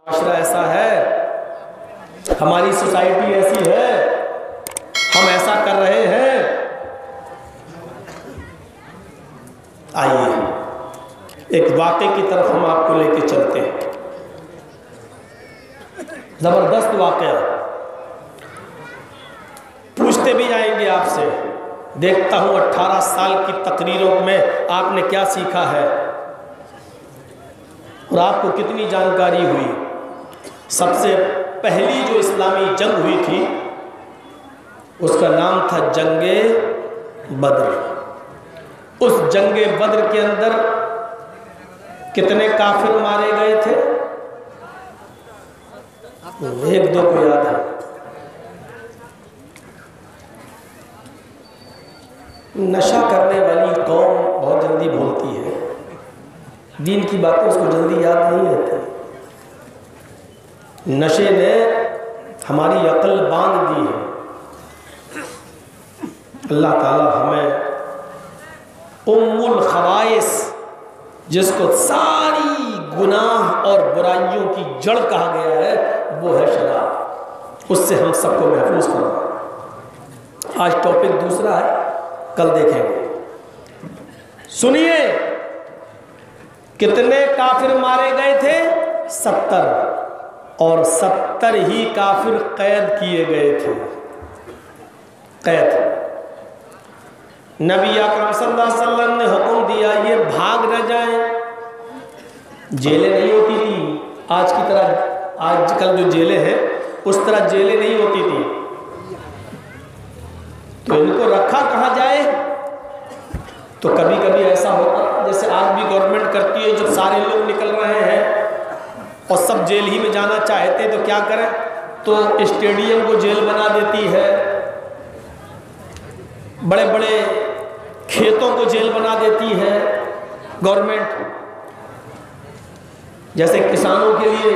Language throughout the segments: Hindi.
माशरा ऐसा है, हमारी सोसाइटी ऐसी है, हम ऐसा कर रहे हैं। आइए एक वाक़े की तरफ हम आपको लेके चलते हैं। जबरदस्त वाक़या, पूछते भी जाएंगे आपसे। देखता हूं 18 साल की तकरीरों में आपने क्या सीखा है और आपको कितनी जानकारी हुई। सबसे पहली जो इस्लामी जंग हुई थी उसका नाम था जंगे बद्र। उस जंगे बद्र के अंदर कितने काफिर मारे गए थे? एक दो को याद है? नशा करने वाली कौम बहुत जल्दी भूलती है, दीन की बातें उसको जल्दी याद नहीं रहती। नशे ने हमारी अकल बांध दी है। अल्लाह ताला हमें उम्मुल खबाइस, जिसको सारी गुनाह और बुराइयों की जड़ कहा गया है, वो है शराब, उससे हम सबको महफूज करना। आज टॉपिक दूसरा है, कल देखेंगे। सुनिए, कितने काफिर मारे गए थे? 70, और 70 ही काफिर कैद किए गए थे। कैद। नबी अकरम सल्लल्लाहु अलैहि वसल्लम ने हुक्म दिया ये भाग न जाएं। जेलें नहीं होती थी आज की तरह, आजकल जो जेलें हैं उस तरह जेलें नहीं होती थी, तो इनको रखा कहाँ जाए? तो कभी कभी ऐसा होता, जैसे आज भी गवर्नमेंट करती है, जब सारे लोग निकल रहे हैं और सब जेल ही में जाना चाहते हैं तो क्या करें? तो स्टेडियम को जेल बना देती है, बड़े बड़े खेतों को जेल बना देती है गवर्नमेंट। जैसे किसानों के लिए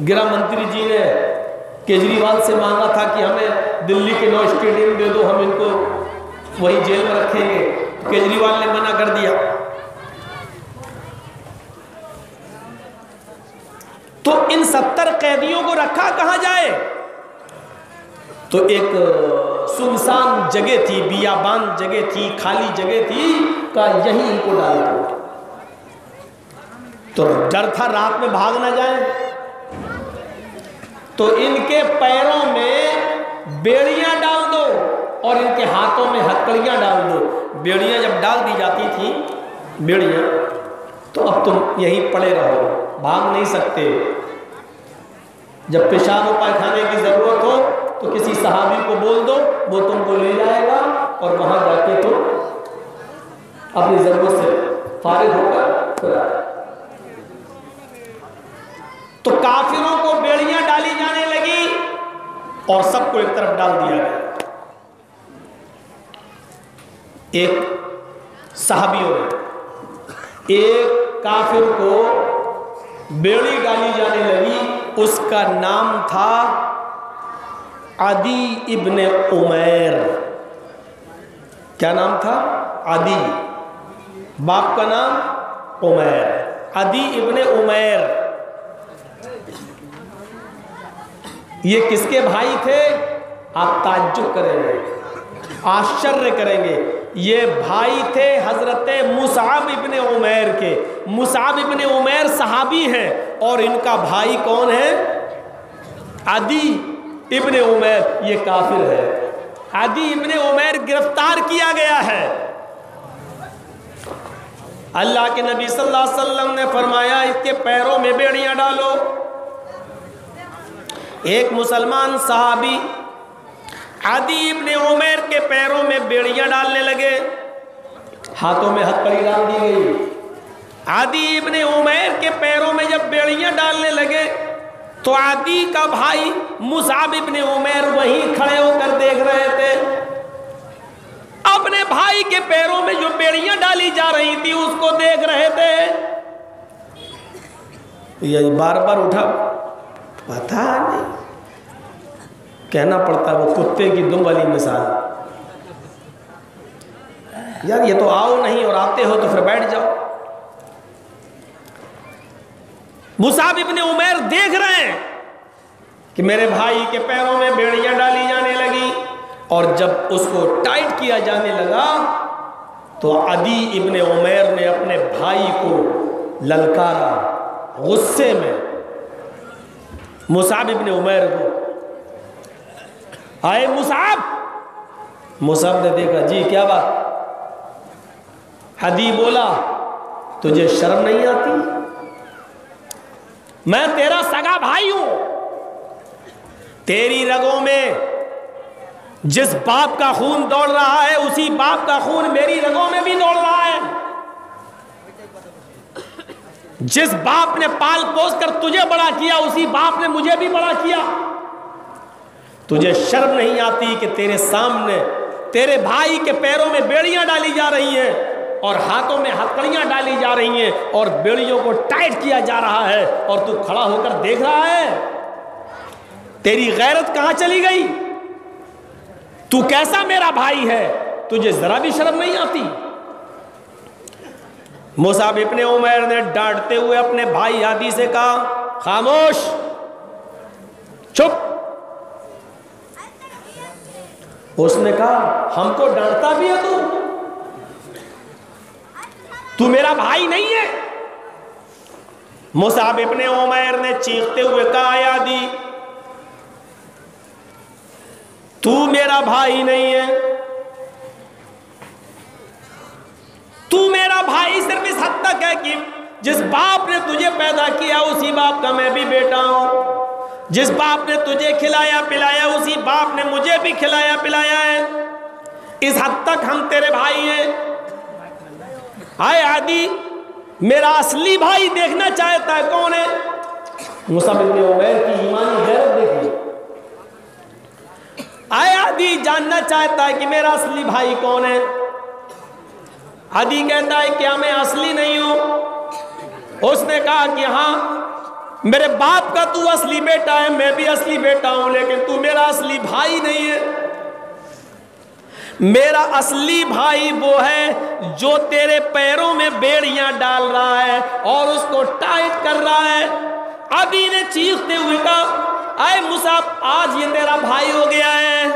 गृह मंत्री जी ने केजरीवाल से मांगा था कि हमें दिल्ली के 9 स्टेडियम दे दो, हम इनको वही जेल में रखेंगे, तो केजरीवाल ने मना कर दिया। तो इन 70 कैदियों को रखा कहां जाए? तो एक सुनसान जगह थी, बियाबान जगह थी, खाली जगह थी, का यही इनको डाल दो। तो डर था रात में भाग ना जाए, तो इनके पैरों में बेड़ियां डाल दो और इनके हाथों में हथकड़ियां डाल दो। बेड़ियां जब डाल दी जाती थी, बेड़ियां, तो अब तुम यहीं पड़े रहो, भाग नहीं सकते। जब पेशाब और पायखाने की जरूरत हो तो किसी सहाबी को बोल दो, वो तुमको ले जाएगा और वहां जाके तो अपनी जरूरत से फारिग होकर फिर आए। तो काफिरों को बेड़ियां डाली जाने लगी और सबको एक तरफ डाल दिया गया। एक सहाबियों ने एक काफिर को बेड़ी डाली जाने लगी, उसका नाम था अदी इब्ने उमैर। क्या नाम था? अदी, बाप का नाम उमैर, अदी इब्ने उमैर। ये किसके भाई थे? आप ताज्जुब करेंगे, आश्चर्य करेंगे। ये भाई थे हजरत मुसअब इब्ने उमैर के। मुसअब इब्ने उमैर सहाबी हैं और इनका भाई कौन है? अदी इब्ने उमैर, ये काफिर है। अदी इब्ने उमैर गिरफ्तार किया गया है। अल्लाह के नबी सल्लल्लाहु अलैहि वसल्लम ने फरमाया इसके पैरों में बेड़ियां डालो। एक मुसलमान सहाबी अदी इब्ने उमैर के पैरों में बेड़ियां डालने लगे, हाथों में हथकड़ी डाल दी गई। अदी इब्ने उमैर के पैरों में जब बेड़ियां डालने लगे तो अदी का भाई मुसअब इब्ने उमैर वहीं खड़े होकर देख रहे थे। अपने भाई के पैरों में जो बेड़ियां डाली जा रही थी उसको देख रहे थे। यही बार बार उठा, पता नहीं, कहना पड़ता है वो कुत्ते की दुम वाली मिसाल। यार ये तो आओ नहीं और आते हो तो फिर बैठ जाओ। मुसाब इब्ने उमैर देख रहे हैं कि मेरे भाई के पैरों में बेड़ियां डाली जाने लगी, और जब उसको टाइट किया जाने लगा तो अदी इब्ने उमैर ने अपने भाई को ललकारा गुस्से में, मुसाब इब्ने उमैर को, आए मुसाब। मुसाब ने देखा, जी क्या बात? अदी बोला, तुझे शर्म नहीं आती? मैं तेरा सगा भाई हूं, तेरी रगों में जिस बाप का खून दौड़ रहा है उसी बाप का खून मेरी रगों में भी दौड़ रहा है। जिस बाप ने पाल पोस कर तुझे बड़ा किया उसी बाप ने मुझे भी बड़ा किया। तुझे शर्म नहीं आती कि तेरे सामने तेरे भाई के पैरों में बेड़ियां डाली जा रही हैं और हाथों में हथकड़ियां डाली जा रही हैं और बेड़ियों को टाइट किया जा रहा है, और तू खड़ा होकर देख रहा है? तेरी गैरत कहां चली गई? तू कैसा मेरा भाई है? तुझे जरा भी शर्म नहीं आती? मुसाब इब्ने उमैर ने डांटते हुए अपने भाई आदि से कहा, खामोश, चुप। उसने कहा, हमको डांटता भी है तू मेरा भाई नहीं है? मुसाब इब्ने उमैर ने चीखते हुए कहा, यादी तू मेरा भाई नहीं है, तू मेरा भाई सिर्फ इस हद तक है कि जिस बाप ने तुझे पैदा किया उसी बाप का मैं भी बेटा हूं, जिस बाप ने तुझे खिलाया पिलाया उसी बाप ने मुझे भी खिलाया पिलाया है, इस हद तक हम तेरे भाई हैं। आए आदि, मेरा असली भाई देखना चाहता है कौन है? मुसाब इब्ने उमैर की ईमानी गैरत देखिए। आए आदि जानना चाहता है कि मेरा असली भाई कौन है? आदि कहता है, क्या मैं असली नहीं हूं? उसने कहा कि हाँ, मेरे बाप का तू असली बेटा है, मैं भी असली बेटा हूं, लेकिन तू मेरा असली भाई नहीं है। मेरा असली भाई वो है जो तेरे पैरों में बेड़ियां डाल रहा है और उसको टाइट कर रहा है। अभी ने चीखते हुए कहा, आए मुसाब, आज ये तेरा भाई हो गया है,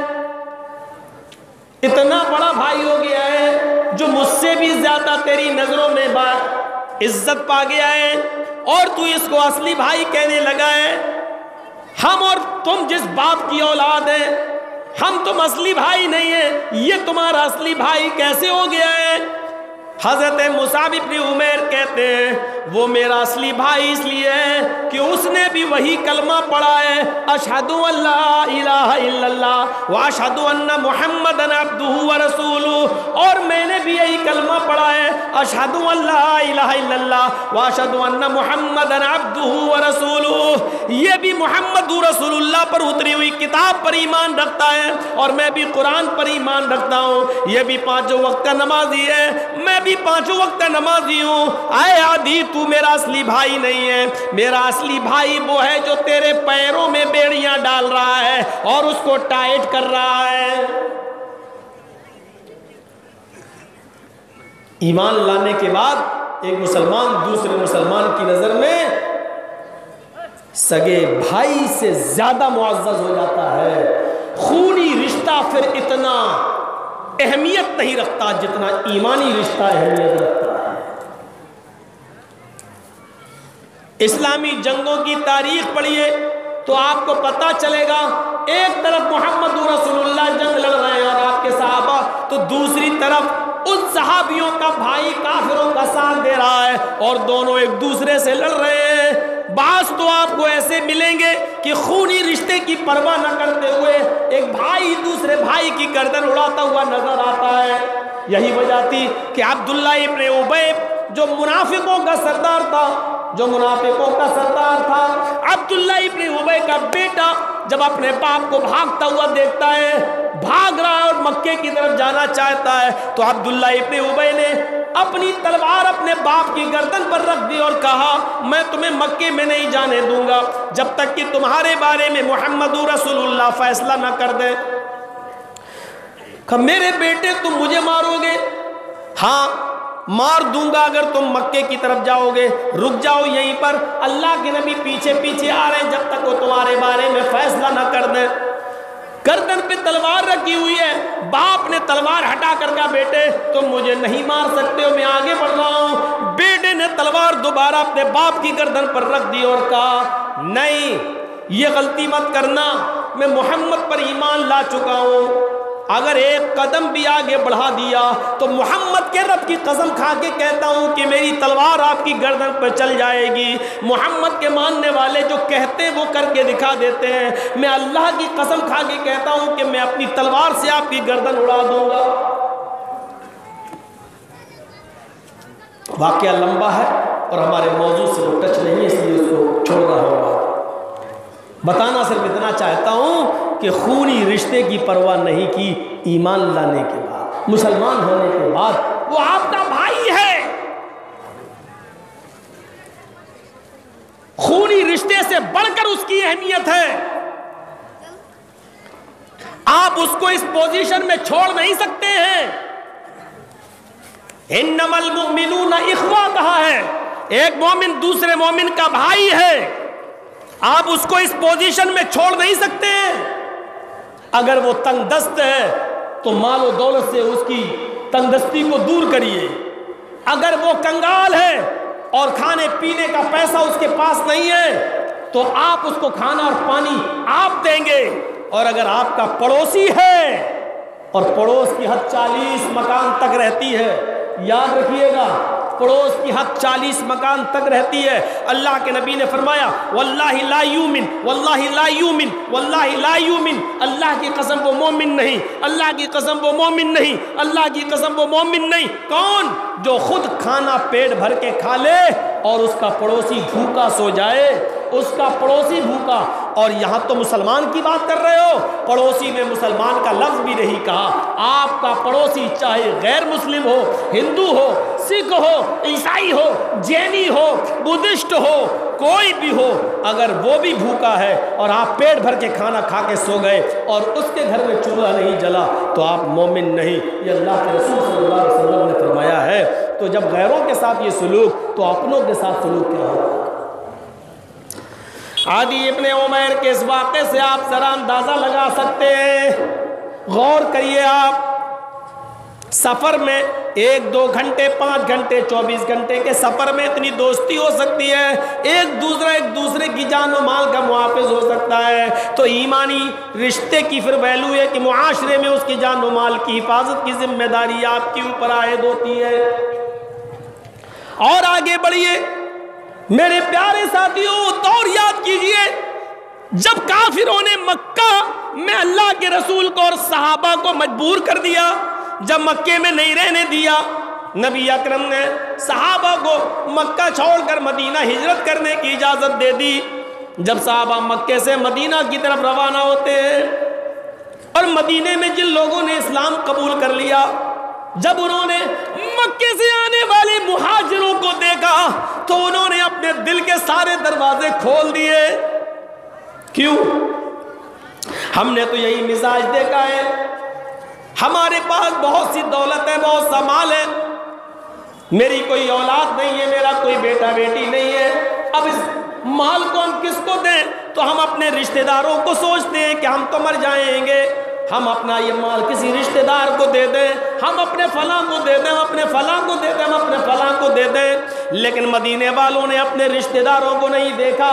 इतना बड़ा भाई हो गया है जो मुझसे भी ज्यादा तेरी नजरों में इज्जत पा गया है, और तू इसको असली भाई कहने लगा है। हम और तुम जिस बाप की औलाद है, हम तुम असली भाई नहीं है, ये तुम्हारा असली भाई कैसे हो गया है? हजरत मुसाब इब्ने उमैर कहते हैं, वो मेरा असली भाई इसलिए है कि उसने भी वही कलमा पढ़ा है, अशहदु अल्ला इलाहा इल्लल्लाह व अशहदु अन्ना मुहम्मदन अब्दुहु व रसूलुहु, और मैंने भी यही कलमा पढ़ा है, अशहदु अल्ला इलाहा इल्लल्लाह व अशहदु अन्ना मुहम्मदन अब्दुहु व रसूलुहु। ये भी मुहम्मद रसूलुल्लाह पर उतरी हुई किताब पर ईमान रखता है, और मैं भी कुरान पर ईमान रखता हूँ। ये भी 5 वक्त का नमाजी है, मैं भी 5 वक्त का नमाजी हूँ। आए आदि, तू मेरा असली भाई नहीं है, मेरा असली भाई वो है जो तेरे पैरों में बेड़ियां डाल रहा है और उसको टाइट कर रहा है। ईमान लाने के बाद एक मुसलमान दूसरे मुसलमान की नजर में सगे भाई से ज्यादा मुअज़्ज़ज़ हो जाता है। खूनी रिश्ता फिर इतना अहमियत नहीं रखता जितना ईमानी रिश्ता अहमियत रखता है। इस्लामी जंगों की तारीख पढ़िए तो आपको पता चलेगा, एक तरफ मोहम्मद रसूलुल्लाह जंग लड़ रहे हैं और आपके सहाबा, तो दूसरी तरफ उन सहाबियों का भाई काफिरों का साथ दे रहा है और दोनों एक दूसरे से लड़ रहे हैं। बास तो आपको ऐसे मिलेंगे कि खूनी रिश्ते की परवाह न करते हुए एक भाई दूसरे भाई की गर्दन उड़ाता हुआ नजर आता है। यही वजह थी कि अब्दुल्ला इब्ने उबय जो मुनाफिकों का सरदार था, अब्दुल्ला इब्ने उबय का बेटा जब अपने बाप को भागता हुआ देखता है, भाग रहा है और मक्के की तरफ जाना चाहता है, तो अब्दुल्ला इब्ने उबय ने अपनी तलवार अपने बाप की गर्दन पर रख दी और कहा, मैं तुम्हें मक्के में नहीं जाने दूंगा जब तक कि तुम्हारे बारे में मोहम्मद रसूलुल्लाह फैसला न कर दे। मेरे बेटे तुम मुझे मारोगे? हाँ, मार दूंगा अगर तुम मक्के की तरफ जाओगे, रुक जाओ यहीं पर। अल्लाह के नबी पीछे पीछे आ रहे हैं जब तक वो तुम्हारे बारे में फैसला ना कर दे। गर्दन पे तलवार रखी हुई है, बाप ने तलवार हटा कर कहा बेटे तुम मुझे नहीं मार सकते हो, मैं आगे बढ़ रहा हूं। बेटे ने तलवार दोबारा अपने बाप की गर्दन पर रख दी और कहा नहीं, ये गलती मत करना, मैं मोहम्मद पर ईमान ला चुका हूं। अगर एक कदम भी आगे बढ़ा दिया तो मोहम्मद के रब की कसम खा के कहता हूं कि मेरी तलवार आपकी गर्दन पर चल जाएगी। मोहम्मद के मानने वाले जो कहते हैं वो करके दिखा देते हैं। मैं अल्लाह की कसम खा के कहता हूं कि मैं अपनी तलवार से आपकी गर्दन उड़ा दूंगा। वाकया लंबा है और हमारे मौजूद से वो टच नहीं है, इसलिए उसको छोड़ रहा होगा। बताना सिर्फ इतना चाहता हूं कि खूनी रिश्ते की परवाह नहीं की। ईमान लाने के बाद, मुसलमान होने के बाद वो आपका भाई है। खूनी रिश्ते से बढ़कर उसकी अहमियत है। आप उसको इस पोजीशन में छोड़ नहीं सकते हैं। इन्नमल मुमिनूना इख्वा कहा है, एक मोमिन दूसरे मोमिन का भाई है। आप उसको इस पोजीशन में छोड़ नहीं सकते हैं। अगर वो तंगदस्त है तो मालो दौलत से उसकी तंगदस्ती को दूर करिए। अगर वो कंगाल है और खाने पीने का पैसा उसके पास नहीं है तो आप उसको खाना और पानी आप देंगे। और अगर आपका पड़ोसी है और पड़ोस की हद 40 मकान तक रहती है, याद रखिएगा पड़ोस की हद 40 मकान तक रहती है। अल्लाह के नबी ने फरमाया वल्लाहि ला यूमिन, वल्लाहि ला यूमिन, वल्लाहि ला यूमिन, अल्लाह की कसम वो मोमिन नहीं, अल्लाह की कसम वो मोमिन नहीं, अल्लाह की कसम वो मोमिन नहीं। कौन? जो खुद खाना पेट भर के खा ले और उसका पड़ोसी भूखा सो जाए, उसका पड़ोसी भूखा। और यहाँ तो मुसलमान की बात कर रहे हो, पड़ोसी में मुसलमान का लफ्ज़ भी नहीं कहा। आपका पड़ोसी चाहे गैर मुस्लिम हो, हिंदू हो, सिख हो, ईसाई हो, जैनी हो, बुद्धिस्ट हो, कोई भी हो, अगर वो भी भूखा है और आप पेट भर के खाना खा के सो गए और उसके घर में चूल्हा नहीं जला तो आप मोमिन नहीं। ये अल्लाह के रसूल सल्लल्लाहु अलैहि वसल्लम ने फरमाया है। तो जब गैरों के साथ ये सलूक तो अपनों के साथ सलूक क्या होगा? आदि इब्ने उमैर के इस वाक़े से आप जरा अंदाज़ा लगा सकते हैं। गौर करिए, आप सफ़र में 1-2 घंटे, 5 घंटे, 24 घंटे के सफ़र में इतनी दोस्ती हो सकती है, एक दूसरे की जान और माल का मुहाफ़िज़ हो सकता है। तो ईमानी रिश्ते की फिर वैल्यू है कि मुआशरे में उसकी जान और माल की हिफाजत की जिम्मेदारी आपके ऊपर आयद होती है। और आगे बढ़िए मेरे प्यारे साथियों, दौर याद कीजिए जब काफिरों ने मक्का में अल्लाह के रसूल को और सहाबा को मजबूर कर दिया, जब मक्के में नहीं रहने दिया, नबी अकरम ने सहाबा को मक्का छोड़कर मदीना हिजरत करने की इजाज़त दे दी। जब सहाबा मक्के से मदीना की तरफ रवाना होते हैं और मदीने में जिन लोगों ने इस्लाम कबूल कर लिया, जब उन्होंने मक्के से आने वाले मुहाजिरों को देखा तो उन्होंने अपने दिल के सारे दरवाजे खोल दिए। क्यों? हमने तो यही मिजाज देखा है, हमारे पास बहुत सी दौलत है, बहुत सा माल है, मेरी कोई औलाद नहीं है, मेरा कोई बेटा बेटी नहीं है, अब इस माल को हम किसको दें? तो हम अपने रिश्तेदारों को सोचते हैं कि हम तो मर जाएंगे, हम अपना ये माल किसी रिश्तेदार को दे दें, हम अपने फलां को दे दें, हम अपने फलां को दे दें, हम अपने फलां को दे दें। लेकिन मदीने वालों ने अपने रिश्तेदारों को नहीं देखा।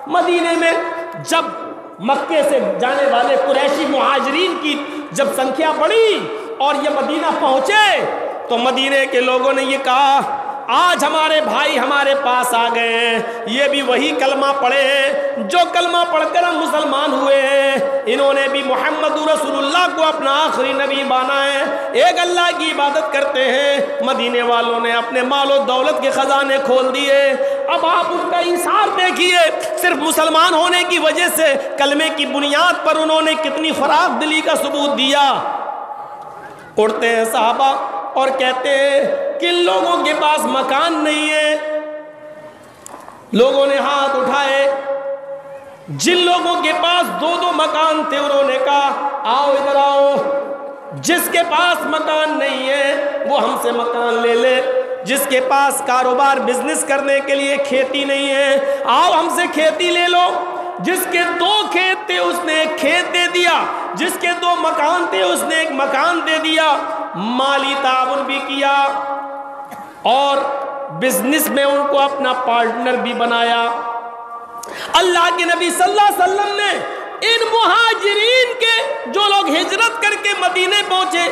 मदीने में जब मक्के से जाने वाले कुरैशी मुहाजिरीन की जब संख्या बढ़ी और ये मदीना पहुंचे तो मदीने के लोगों ने ये कहा आज हमारे भाई हमारे पास आ गए हैं, ये भी वही कलमा पढ़े हैं जो कलमा पढ़कर हम मुसलमान हुए हैं, इन्होंने भी मोहम्मद रसूलुल्लाह को अपना आखिरी नबी माना है, एक अल्लाह की इबादत करते हैं। मदीने वालों ने अपने मालो दौलत के खजाने खोल दिए। अब आप उनका इंसार देखिए, सिर्फ मुसलमान होने की वजह से कलमे की बुनियाद पर उन्होंने कितनी फराख दिली का सबूत दिया। उठते हैं साहबा और कहते हैं किन लोगों के पास मकान नहीं है। लोगों ने हाथ उठाए, जिन लोगों के पास 2-2 मकान थे उन्होंने कहा आओ इधर आओ, जिसके पास मकान नहीं है वो हमसे मकान ले ले। जिसके पास कारोबार बिजनेस करने के लिए खेती नहीं है, आओ हमसे खेती ले लो। जिसके 2 खेत थे उसने 1 खेत दे दिया, जिसके 2 मकान थे उसने 1 मकान दे दिया। माली ताउन भी किया और बिजनेस में उनको अपना पार्टनर भी बनाया। अल्लाह के नबी सल्लल्लाहु अलैहि वसल्लम ने इन मुहाजिरीन के, जो लोग हिजरत करके मदीने पहुंचे,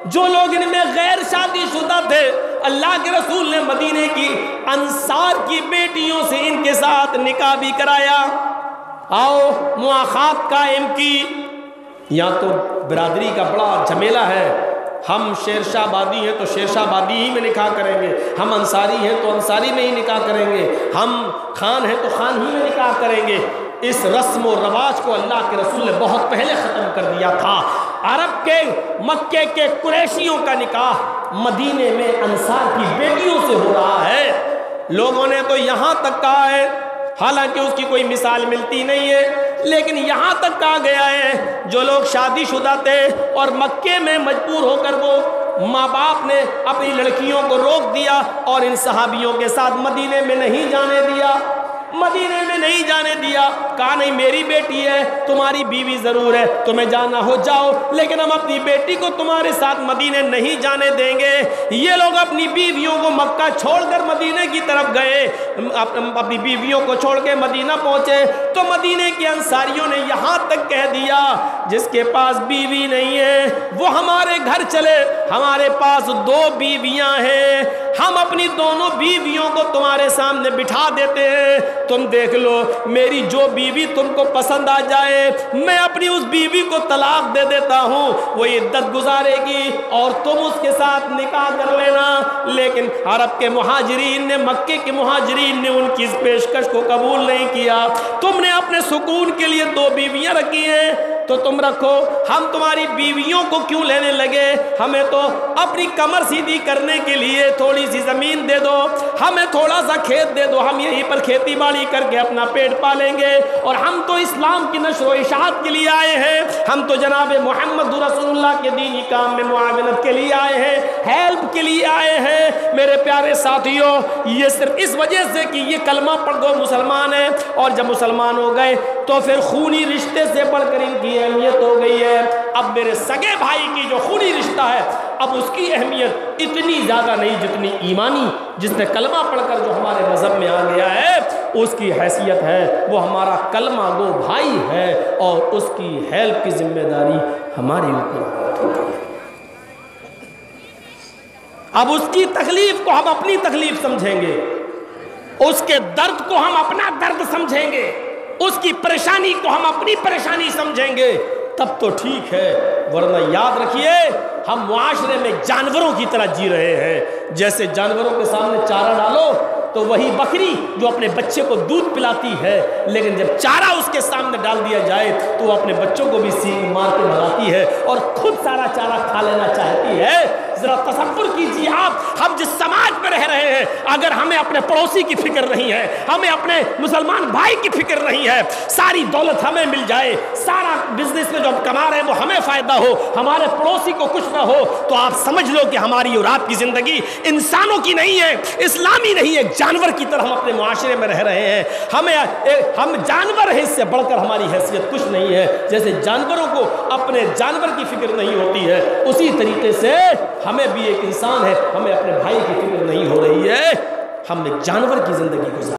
जो लोग इनमें गैर शादीशुदा थे, अल्लाह के रसूल ने मदीने की अंसार की बेटियों से इनके साथ निकाह भी कराया। आओ मुआखात कायम की। यहाँ तो बिरादरी का बड़ा झमेला है। हम शेरशाहबादी हैं तो शेरशाहबादी ही में निकाह करेंगे, हम अंसारी हैं तो अंसारी में ही निकाह करेंगे, हम खान हैं तो खान ही में निकाह करेंगे। इस रस्म और रवाज को अल्लाह के रसूल ने बहुत पहले ख़त्म कर दिया था। अरब के, मक्के के कुरैशियों का निकाह मदीने में अंसार की बेटियों से हो रहा है। लोगों ने तो यहाँ तक कहा है, हालांकि उसकी कोई मिसाल मिलती नहीं है, लेकिन यहाँ तक कहा गया है जो लोग शादीशुदा थे और मक्के में मजबूर होकर वो माँ बाप ने अपनी लड़कियों को रोक दिया और इन सहाबियों के साथ मदीने में नहीं जाने दिया, मदीने में नहीं जाने दिया। कहा नहीं, मेरी बेटी है, तुम्हारी बीवी जरूर है, तुम्हें जाना हो जाओ, लेकिन हम अपनी बेटी को तुम्हारे साथ मदीने नहीं जाने देंगे। ये लोग अपनी बीवियों को मक्का छोड़कर मदीने की तरफ गए, अपनी बीवियों को छोड़ के मदीना पहुंचे तो मदीने के अंसारियों ने यहाँ तक कह दिया, जिसके पास बीवी नहीं है वो हमारे घर चले, हमारे पास 2 बीवियां हैं, हम अपनी दोनों बीवियों को तुम्हारे सामने बिठा देते हैं, तुम देख लो, मेरी जो बीवी तुमको पसंद आ जाए मैं अपनी उस बीवी को तलाक दे देता हूँ, वो इद्दत गुजारेगी और तुम उसके साथ निकाह कर लेना। लेकिन अरब के मुहाजिरीन ने, मक्के के मुहाजिरीन ने उनकी इस पेशकश को कबूल नहीं किया। तुमने अपने सुकून के लिए 2 बीवियां रखी हैं तो तुम रखो, हम तुम्हारी बीवियों को क्यों लेने लगे? हमें तो अपनी कमर सीधी करने के लिए थोड़ी सी ज़मीन दे दो, हमें थोड़ा सा खेत दे दो, हम यहीं पर खेती बाड़ी करके अपना पेट पालेंगे। और हम तो इस्लाम की नश्र व इशाअत के लिए आए हैं, हम तो जनाब मोहम्मद रसूलुल्लाह के दीनी काम में मुआवनत के लिए आए हैं, हेल्प के लिए आए हैं। मेरे प्यारे साथियों, ये सिर्फ इस वजह से कि ये कलमा पढ़ गो मुसलमान है, और जब मुसलमान हो गए तो फिर खूनी रिश्ते से बढ़कर इनकी अहमियत हो गई है। अब मेरे सगे भाई की जो खूनी रिश्ता है, अब उसकी अहमियत इतनी ज़्यादा नहीं जितनी ईमानी, जिसने कलमा पढ़कर जो हमारे मज़हब में आ गया है उसकी हैसियत है। वो हमारा कलमा गो भाई है और उसकी हेल्प की जिम्मेदारी हमारे ऊपर। अब उसकी तकलीफ को हम अपनी तकलीफ समझेंगे, उसके दर्द को हम अपना दर्द समझेंगे, उसकी परेशानी को हम अपनी परेशानी समझेंगे, तब तो ठीक है। वरना याद रखिए, हम मुआशरे में जानवरों की तरह जी रहे हैं। जैसे जानवरों के सामने चारा डालो तो वही बकरी जो अपने बच्चे को दूध पिलाती है, लेकिन जब चारा उसके सामने डाल दिया जाए तो वो अपने बच्चों को भी सींग मार के भगाती है और खुद सारा चारा खा लेना चाहती है। जरा तसव्वुर कीजिए आप, हम जिस समाज में रह रहे हैं, अगर हमें अपने पड़ोसी की फिक्र नहीं है, हमें अपने मुसलमान भाई की फिक्र नहीं है, सारी दौलत हमें मिल जाए, सारा बिजनेस में जो हम कमा रहे हैं वो हमें फायदा हो, हमारे पड़ोसी को कुछ ना हो, तो आप समझ लो कि हमारी और आपकी जिंदगी इंसानों की नहीं है, इस्लामी नहीं है, जानवर की तरह हम अपने मुआशरे में रह रहे हैं। हम जानवर हैं, इससे बढ़कर हमारी हैसियत कुछ नहीं है। जैसे जानवरों को अपने जानवर की फिक्र नहीं होती है, उसी तरीके से हमें भी एक इंसान है, हमें अपने भाई की फिक्र नहीं हो रही है, हम एक जानवर की जिंदगी गुजार